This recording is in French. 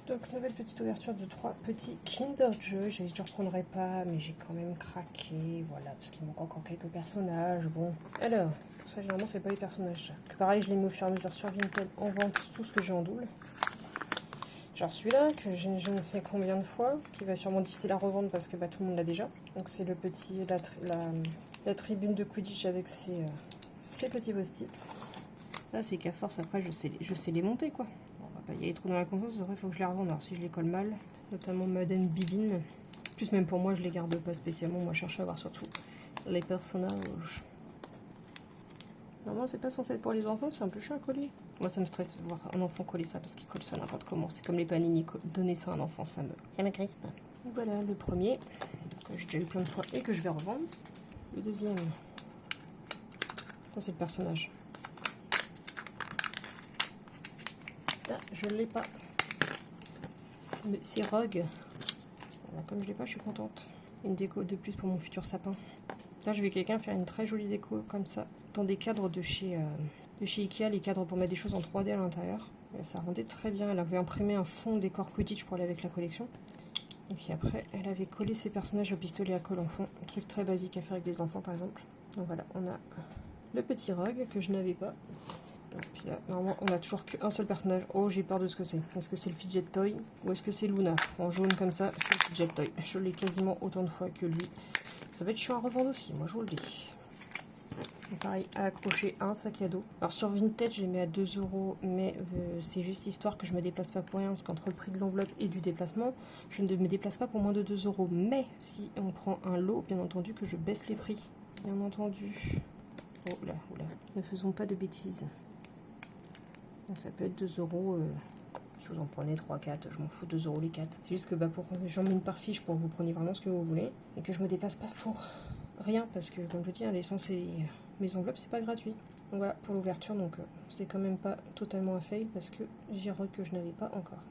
Donc nouvelle petite ouverture de 3 petits Kinder Joy. J'ai dit je ne reprendrai pas, mais j'ai quand même craqué. Voilà, parce qu'il manque encore quelques personnages. Bon, alors, ça généralement c'est pas les personnages. Que pareil, je les mets au fur et à mesure sur Vinted en vente tout ce que j'ai en double. Genre celui-là, que j'ai je ne sais combien de fois, qui va sûrement difficile à revendre parce que bah, tout le monde l'a déjà. Donc c'est le petit, la tribune de Quidditch avec ses petits post-it. Là c'est qu'à force après je sais les monter quoi. On va pas y aller trop dans la confiance, parce qu'il faut que je les revende. Alors si je les colle mal, notamment Madame Bibine. Plus même pour moi je les garde pas spécialement, moi je cherche à avoir surtout les personnages. Normalement c'est pas censé être pour les enfants, c'est un peu chiant à coller. Moi ça me stresse de voir un enfant coller ça parce qu'il colle ça n'importe comment. C'est comme les panini, donner ça à un enfant, ça me crispe. Voilà le premier, que j'ai déjà eu plein de fois et que je vais revendre. Le deuxième, ça c'est le personnage. Là, je ne l'ai pas. Mais c'est Rogue. Voilà, comme je l'ai pas, je suis contente. Une déco de plus pour mon futur sapin. Là, je vais quelqu'un faire une très jolie déco comme ça, dans des cadres de chez Ikea, les cadres pour mettre des choses en 3D à l'intérieur. Ça rendait très bien. Elle avait imprimé un fond décor Quidditch pour aller avec la collection. Et puis après, elle avait collé ses personnages au pistolet à colle en fond. Un truc très basique à faire avec des enfants, par exemple. Donc voilà, on a le petit Rogue que je n'avais pas. Et puis là, normalement, on a toujours qu'un seul personnage. Oh, j'ai peur de ce que c'est. Est-ce que c'est le Fidget Toy ou est-ce que c'est Luna? En jaune comme ça, c'est le Fidget Toy. Je l'ai quasiment autant de fois que lui. Ça va être chiant à revendre aussi, moi je vous le dis. Et pareil, à accrocher un sac à dos. Alors sur Vinted, je les mets à 2 €, mais c'est juste histoire que je me déplace pas pour rien, parce qu'entre le prix de l'enveloppe et du déplacement, je ne me déplace pas pour moins de 2 €. Mais si on prend un lot, bien entendu que je baisse les prix. Bien entendu. Oh là, oh là. Ne faisons pas de bêtises. Donc ça peut être 2 €. Si vous en prenez 3, 4, je m'en fous, 2 € les 4. C'est juste que bah, j'en mets une par fiche pour que vous preniez vraiment ce que vous voulez. Et que je me déplace pas pour rien. Parce que comme je dis, l'essence et mes enveloppes, c'est pas gratuit. Donc voilà pour l'ouverture. Donc c'est quand même pas totalement un fail parce que j'ai que je n'avais pas encore.